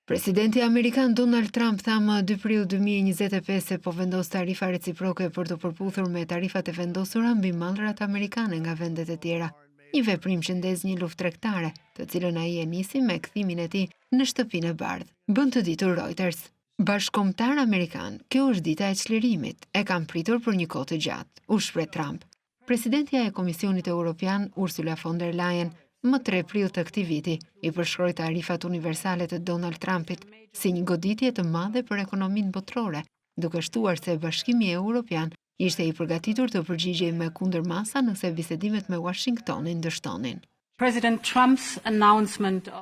Presidenti Amerikan Donald Trump tha më 2 prill 2025 se po vendos tarifa reciproke për të përputhur me tarifat e vendosura mbi mallrat amerikane nga vendet e tjera. Një veprim që ndez një luftë tregtare, të cilën ai e nisi me kthimin e tij në Shtëpinë e Bardhë. Bën të ditur Reuters. Bashkëkombëtar amerikan, kjo është dita e çlirimit. E kam pritur për një kohë të gjatë, u shpreh Trump. Presidentja e Komisionit Evropian, Ursula von der Leyen, më 3 prill të këtij viti, i përshkroi tarifat universale të Donald Trumpit si një goditje të madhe për ekonominë botërore, duke shtuar se Bashkimi Evropian ishte i përgatitur të përgjigjej me kundërmasa nëse bisedimet me Washingtonin dështonin.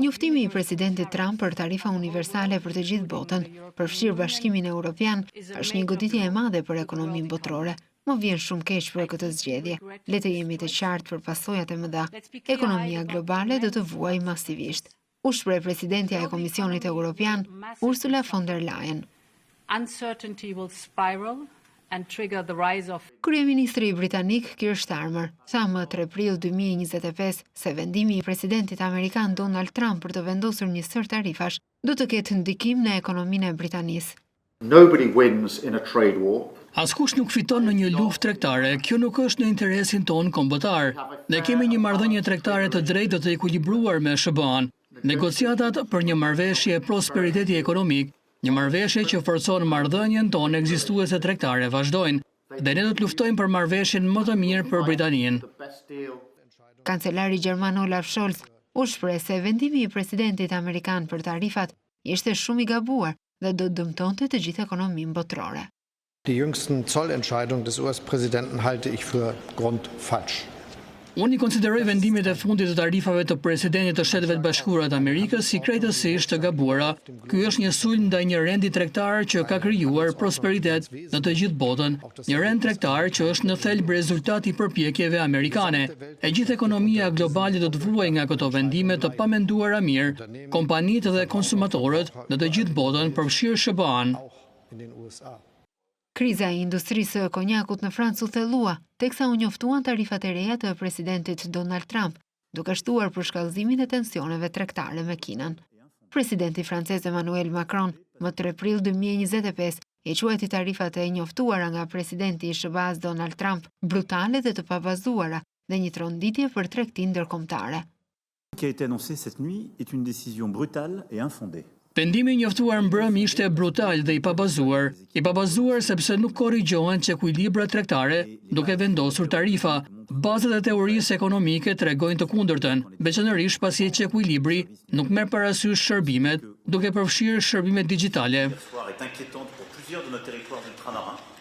Njoftimi i presidentit Trump për tarifa universale për të gjithë botën, përfshirë Bashkimin Evropian, është një goditje e madhe për ekonominë botërore. Më vjen shumë keq për këtë zgjedhje. Le të jemi të qartë për pasojat e mëdha. Ekonomia globale do të vuajë masivisht, u shpreh presidentja e Komisionit Evropian, Ursula von der Leyen. Kryeministri britanik Keir Starmer tha më 3 prill 2025 se vendimi i presidentit amerikan Donald Trump për të vendosur një sër tarifash do të ketë ndikim në ekonominë e Britanisë. Nobody wins in a trade war. Askush nuk fiton në një luftë tregtare, kjo nuk është në interesin tonë kombëtar. Ne kemi një marrëdhënie tregtare të drejtë të ekuilibruar me SBA-n. Negociatat për një marrëveshje prosperiteti ekonomik, një marrëveshje që forcon marrëdhënien tonë ekzistuese tregtare vazhdojnë, dhe ne do të luftojmë për marrëveshjen më të mirë për Britaninë. Kancelari gjerman Olaf Scholz u shpreh se vendimi i presidentit amerikan për tarifat ishte shumë i gabuar dhe do dëmtonte të gjithë ekonominë botërore. Die jüngsten Zollentscheidungen des US-Präsidenten halte ich für grundfalsch. Unë i konsideroj vendimet e fundit të tarifave të presidentit të Shtetet të Bashkuara të Amerikës si krejtësisht të gabuara. Ky është një sulm ndaj një rendi tregtar që ka krijuar prosperitet në të gjithë botën, një rend tregtar që është në thelb rezultati i përpjekjeve amerikane. E gjithë ekonomia globale do të vuajë nga këto vendime të pamenduara mirë, kompanitë dhe konsumatorët në të gjithë botën, përfshirë SBA-n. Kriza e industrisë së konjakut në Francë u thellua, teksa u njoftuan tarifat e reja të presidentit Donald Trump, duke shtuar për shkallëzimin e tensioneve tregtare me Kinën. Presidenti francez Emmanuel Macron, më 3 prill 2025, i quajti tarifat e njoftuara nga presidenti i SBA-s Donald Trump brutale dhe të pabazuara dhe një tronditje për tregtinë ndërkombëtare. Ce qui a été annoncé cette nuit est une décision brutale et infondée. Vendimi i njoftuar mbrëm ishte brutal dhe i pabazuar sepse nuk korrigjohen ekuilibrat tregtare duke vendosur tarifa. Bazat e teorisë ekonomike tregojnë të kundërtën, veçanërisht pasi ekuilibri nuk merr parasysh shërbimet, duke përfshirë shërbimet digjitale.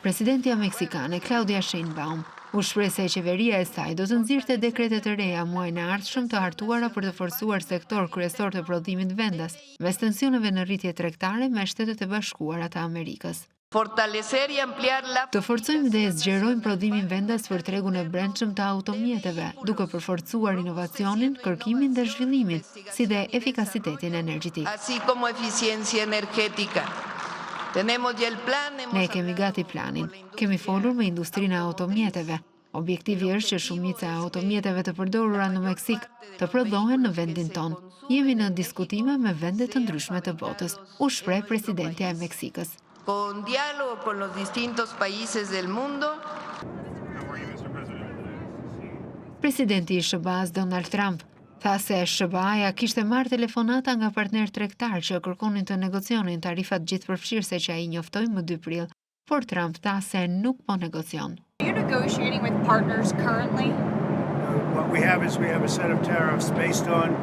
Presidentja meksikane Claudia Sheinbaum u shpreh se qeveria e saj do të nxirrte dekrete të reja muajin e ardhshëm të hartuara për të forcuar sektor kryesor të prodhimit vendas, mes tensioneve në rritje tregtare me Shtetet e Bashkuara të Amerikës. Të forcojmë dhe zgjerojmë prodhimin vendas për tregun e brendshëm të automjeteve, duke përforcuar inovacionin, kërkimin dhe zhvillimin, si dhe efikasitetin energjetik. Ne kemi gati planin, kemi folur me industrinë e automjeteve. Objektivi është që shumica e automjeteve të përdorura në Meksik të prodhohen në vendin ton. Jemi në diskutime me vende të ndryshme të botës, u shpreh presidentja e Meksikës. Presidenti i SBA-s Donald Trump tha se SBA-ja kishte marrë telefonata nga partner tregtar që kërkonin të negocionin tarifat gjithëpërfshirëse që ai njoftoi më 2 prill, por Trump tha se nuk po negocion. Are you negotiating with partners currently? What we have a set of tariffs based on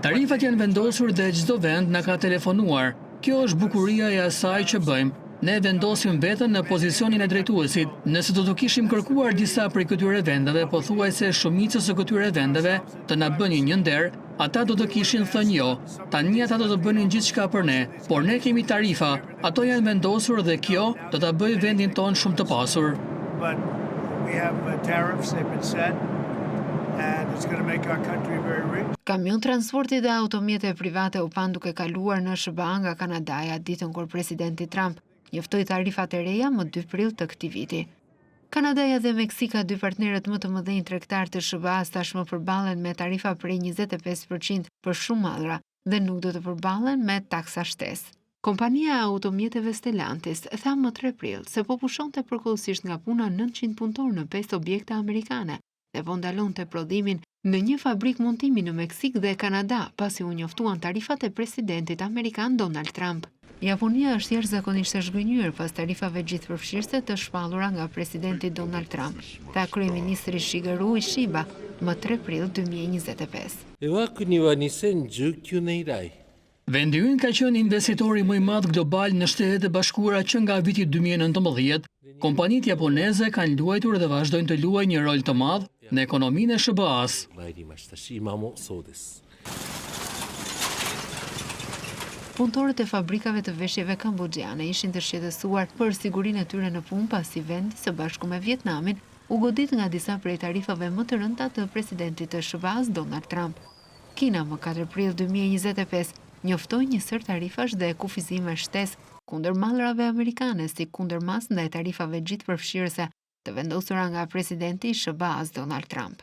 Tarifat janë vendosur dhe çdo vend na ka telefonuar. Kjo është bukuria e asaj që bëjmë. Ne vendosim veten në pozicionin e drejtuesit. Nëse do të kishim kërkuar disa prej këtyre vendeve, pothuajse shumica së këtyre vendeve të na bënin një nder, ata do të kishin thënë jo. Tani ata do të bënin gjithçka për ne, por ne kemi tarifa. Ato janë vendosur dhe kjo do ta bëjë vendin ton shumë të pasur. Kamion transporti dhe automjete private u pan duke kaluar në SBA nga Kanadaja ditën kur presidenti Trump njoftoi tarifat e reja më 2 prill të këtij viti. Kanadaja dhe Meksika, dy partnerët më të mëdhenj tregtar të SBA-s, tashmë përballen me tarifa prej 25% për shumë mallra dhe nuk do të përballen me taksa shtesë. Kompania e automjeteve Stellantis tha më 3 prill se po pushonte përkohësisht nga puna 900 punëtor në 5 objekte amerikane dhe po ndalonte prodhimin në një fabrik montimi në Meksik dhe Kanada pasi u njoftuan tarifat e presidentit amerikan Donald Trump. Japonia është jashtëzakonisht e zhgënjur pas tarifave gjithëpërfshirëse të shpallura nga presidenti Donald Trump, tha kryeministri Shigeru Ishiba më 3 prill 2025. Vendi ynë ka qenë investitori më i madh global në Shtetet e Bashkuara që nga viti 2019, kompanitë japoneze kanë luajtur dhe vazhdojnë të luajnë një rol të madh në ekonominë e SBA-s. Punëtorët e fabrikave të veshjeve kambodgjane ishin të shqetësuar për sigurinë e tyre në punë pasi vendi së bashku me Vietnamin u godit nga disa prej tarifave më të rënda të presidentit të SBA-s Donald Trump. Kina më 4 prill 2025 njoftoi një sër tarifash dhe kufizime shtesë kundër mallrave amerikane si kundërmas ndaj tarifave gjithëpërfshirëse të vendosura nga presidenti i SBA-s Donald Trump.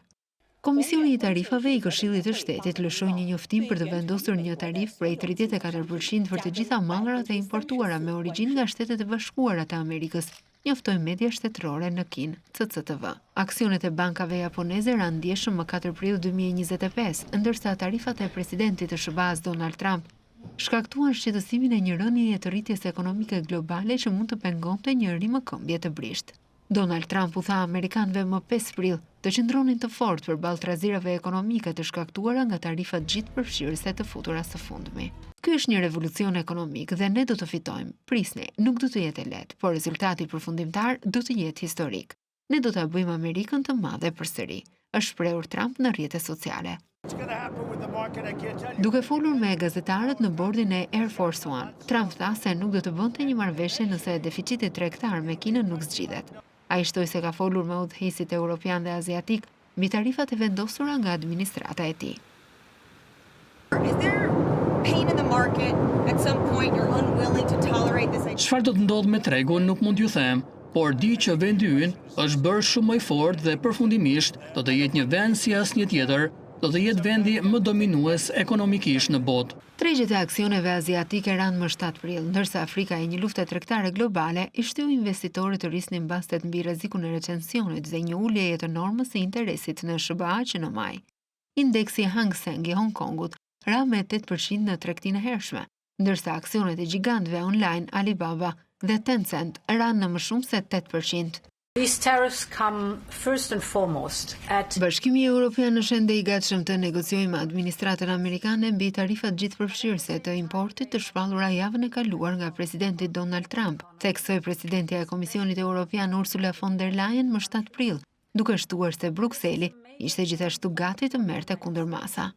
Komisioni i tarifave i Këshillit të Shtetit lëshoi një njoftim për të vendosur një tarifë prej 34% për të gjitha mallrat e importuara me origjinë nga Shtetet e Bashkuara të Amerikës, njoftoi media shtetërore në Kinë, CCTV. Aksionet e bankave japoneze ranë ndjeshëm më 4 prill 2025, ndërsa tarifat e presidentit të SBA-s Donald Trump shkaktuan shqetësimin e një rënjeje të rritjes ekonomike globale që mund të pengonte një rimëkëmbje të brisht. Donald Trump u tha amerikanëve më 5 prill të qëndronin të fortë përballë trazirave ekonomike të shkaktuara nga tarifat gjithëpërfshirëse të futura së fundmi. Ky është një revolucion ekonomik dhe ne do të fitojmë. Prisni, nuk do të jetë lehtë, por rezultati përfundimtar do të jetë historik. Ne do ta bëjmë Amerikën të madhe përsëri, është shprehur Trump në rrjetet sociale. Duke folur me gazetarët në bordin e Air Force One, Trump tha se nuk do të bënte një marrëveshje nëse deficiti tregtar me Kinën nuk zgjidhet. Ai shtoi se ka folur me udhëheqësit europian dhe aziatik mbi tarifat e vendosura nga administrata e tij. Çfarë do të ndodhë me tregun nuk mund t'ju them, por di që vendi ynë është bërë shumë më i fortë dhe përfundimisht do të jetë një vend si asnjë tjetër, do të jetë vendi më dominues ekonomikisht në botë. Tregjet e aksioneve aziatike ranë më 7 prill, ndërsa Afrika e një lufte tregtare globale i shtyu investitorët të rrisnin bastet mbi rrezikun e recensionit dhe një uljeje të normës së interesit në SBA që në maj. Indeksi Hang Seng i Hong Kongut ra me 8% në tregtinë e hershme, ndërsa aksionet e gjigantëve online Alibaba dhe Tencent ranë në më shumë se 8%. These tariffs come first and foremost at Bashkimi Evropian është ende i gatshëm të negociojë me administratën amerikane mbi tarifat gjithëpërfshirëse të importit të shpallura javën e kaluar nga presidenti Donald Trump, theksoi presidentja e Komisionit Evropian Ursula von der Leyen më 7 prill, duke shtuar se Brukseli ishte gjithashtu gati të merrte kundërmasa.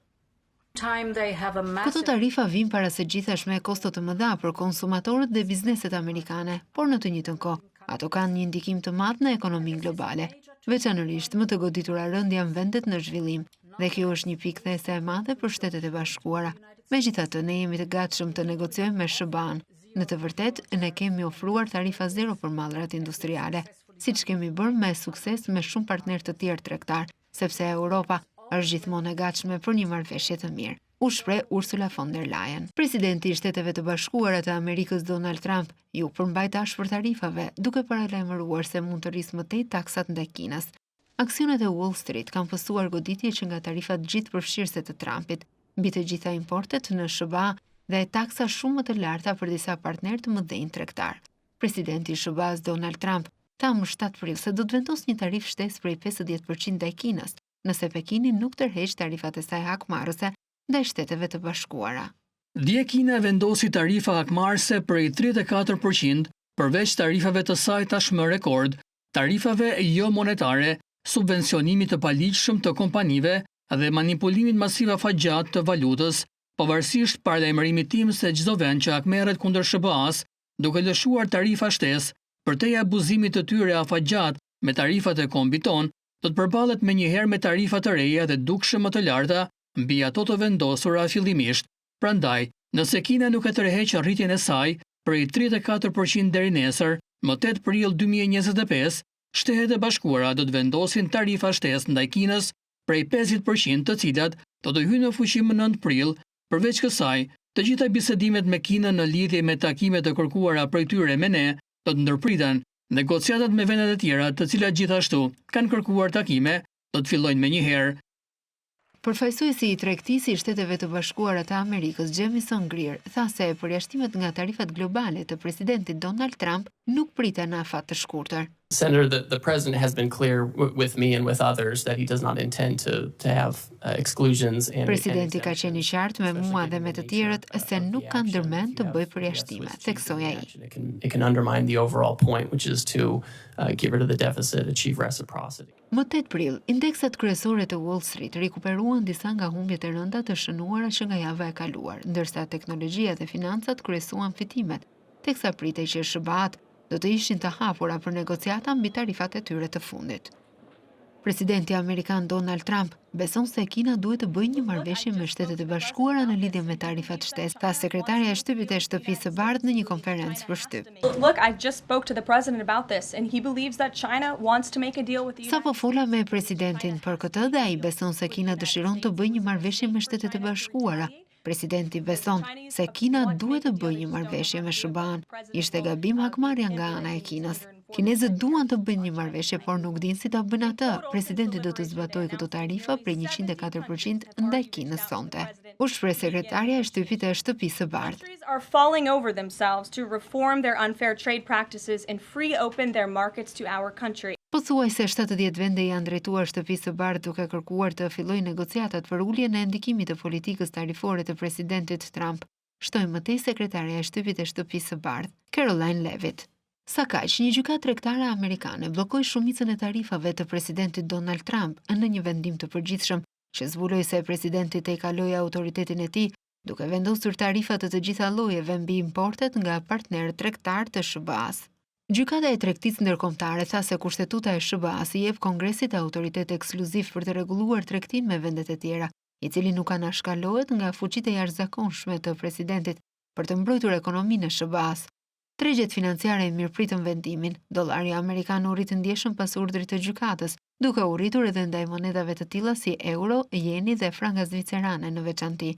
Këto tarifa vijnë para së gjithash me kosto të mëdha për konsumatorët dhe bizneset amerikane, por në të njëjtën kohë ato kanë një ndikim të madh në ekonominë globale, veçanërisht më të goditura rëndja në vendet në zhvillim, dhe kjo është një pikë these e madhe për Shtetet e Bashkuara. Megjithatë, ne jemi të gatshëm të negociojmë me SBA-n. Në të vërtetë, ne kemi ofruar tarifa zero për mallrat industriale, siç kemi bërë me sukses me shumë partnerë të tjerë tregtar, sepse Europa është gjithmonë e gatshme për një marrëveshje të mirë, u shpreh Ursula von der Leyen. Presidenti i Shteteve të Bashkuara të Amerikës Donald Trump ju përmbajt ashpër tarifave, duke paralajmëruar se mund të rrisë më tej taksat ndaj Kinës. Aksionet e Wall Street kanë pësuar goditje që nga tarifat gjithëpërfshirëse të Trumpit, mbi të gjitha importet në SBA dhe taksa shumë më të larta për disa partnerë të mëdhenj tregtar. Presidenti i SBA-s Donald Trump tha më 7 prill se do të vendosë një tarifë shtesë prej 50% ndaj Kinës, nëse Pekini nuk tërheq tarifat e saj hakmarrëse ndaj Shteteve të Bashkuara. Dje Kina vendosi tarifa hakmarrëse prej 34%, përveç tarifave të saj tashmë rekord, tarifave jo monetare, subvencionimit të paligjshëm të kompanive dhe manipulimit masiv afatgjat të valutës, pavarësisht paralajmërimit tim se çdo vend që hakmerret kundër SBA-s, duke lëshuar tarifa shtesë, përtej abuzimit të tyre afatgjat me tarifat e kombit ton, do të përballet menjëherë me tarifa të reja dhe dukshëm më të larta mbi ato të vendosura fillimisht. Prandaj, nëse Kina nuk e tërheq rritjen e saj prej 34% deri nesër, më 8 prill 2025, Shtetet e Bashkuara do të vendosin tarifa shtesë ndaj Kinës prej 50%, të cilat do të hyjnë në fuqi më 9 prill. Përveç kësaj, të gjitha bisedimet me Kinën në lidhje me takimet e kërkuara prej tyre me ne do të ndërpriten. Negociatat me vendet e tjera, të cilat gjithashtu kanë kërkuar takime, do të fillojnë menjëherë. Përfaqësuesi i tregtisë i Shteteve të Bashkuara të Amerikës, Jamieson Greer, tha se përjashtimet nga tarifat globale të presidentit Donald Trump nuk priten në afat të shkurtër. Senator, the president has been clear with me and with others that he does not intend to have exclusions. Presidenti ka qenë i qartë me mua dhe me të tjerët se nuk ka ndërmend të bëj përjashtime, theksoi ai. It can undermine the overall point, which is to get rid of the deficit, achieve reciprocity. Më 8 prill, indeksat kryesore të Wall Street rikuperuan disa nga humbjet e rënda të shënuara që nga java e kaluar, ndërsa teknologjia dhe financat kryesuan fitimet, teksa pritej që SBA-t do të ishin të hapura për negociata mbi tarifat e tyre të fundit. Presidenti Amerikan Donald Trump beson se Kina duhet të bëjë një marrëveshje me Shtetet e Bashkuara në lidhje me tarifat shtesë, tha sekretarja e shtypit e Shtëpisë së Bardhë në një konferencë për shtyp. Look, I just spoke to the president about this and he believes that China wants to make a deal with the Sapo fola me presidentin për këtë dhe ai beson se Kina dëshiron të bëjë një marrëveshje me Shtetet e Bashkuara. Presidenti beson se Kina duhet të bëjë një marrëveshje me SBA-n. Ishte gabim hakmarrja nga ana e Kinës. Kinezët duan të bëjnë një marrëveshje, por nuk dinë si ta bëjnë atë. Presidenti do të zbatojë këto tarifa prej 104% ndaj Kinës sonte. U shpreh sekretarja e shtypit e Shtëpisë së Bardhë. countries are falling over themselves to reform their unfair trade practices and free open their markets to our country. Po thuaj se 70 vende janë drejtuar Shtëpisë së Bardhë duke kërkuar të fillojë negociatat për uljen e ndikimit të politikës tarifore të presidentit Trump. Shtoi më tej sekretarja e shtypit e Shtëpisë së Bardhë, Caroline Levitt. Sa kaq, një gjykatë tregtare amerikane bllokoi shumicën e tarifave të presidentit Donald Trump në një vendim të përgjithshëm që zbuloi se presidenti t'i kaloi autoritetin e tij duke vendosur tarifa të gjitha llojeve mbi importet nga partnerët tregtar të SBA-s. Gjykata e tregtisë ndërkombëtare tha se kushtetuta e SBA-s i jep Kongresit autoritet ekskluziv për të rregulluar tregtinë me vendet e tjera, i cili nuk anashkalohet nga fuqitë e jashtëzakonshme të presidentit për të mbrojtur ekonominë e SBA-s. Tregjet financiare i mirëpritën vendimin. Dollari amerikan u rrit ndjeshëm pas urdhrit të gjykatës, duke u rritur edhe ndaj monedave të tilla si euro, jeni dhe franga zvicerane në veçanti.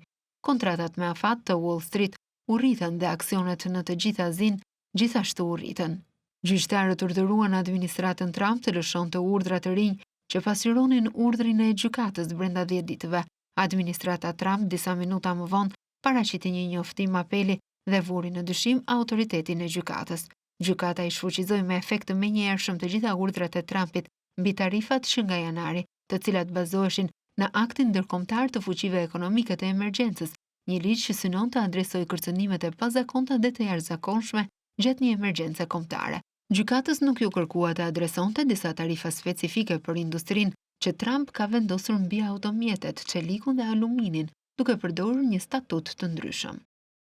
Kontratat me afat të Wall Street u rritën dhe aksionet në të gjithë Azinë gjithashtu u rritën. Gjyqtarët urdhëruan administratën Trump të lëshonte urdhra të rinj që pasqyronin urdhrin e gjykatës brenda 10 ditëve. Administrata Trump disa minuta më vonë paraqiti një njoftim apeli dhe vuri në dyshim autoritetin e gjykatës. Gjykata i shfuqizoi me efekt të menjëhershëm të gjitha urdhrat e Trumpit mbi tarifat që nga janari, të cilat bazoheshin në aktin ndërkombëtar të fuqive ekonomike të emergjencës, një ligj që synon të adresojë kërcënimet e pazakonta dhe të jashtëzakonshme gjatë një emergjence kombëtare. Gjykatës nuk ju kërkua të adresonte disa tarifa specifike për industrinë që Trump ka vendosur mbi automjetet, çelikun dhe aluminin, duke përdorur një statut të ndryshëm.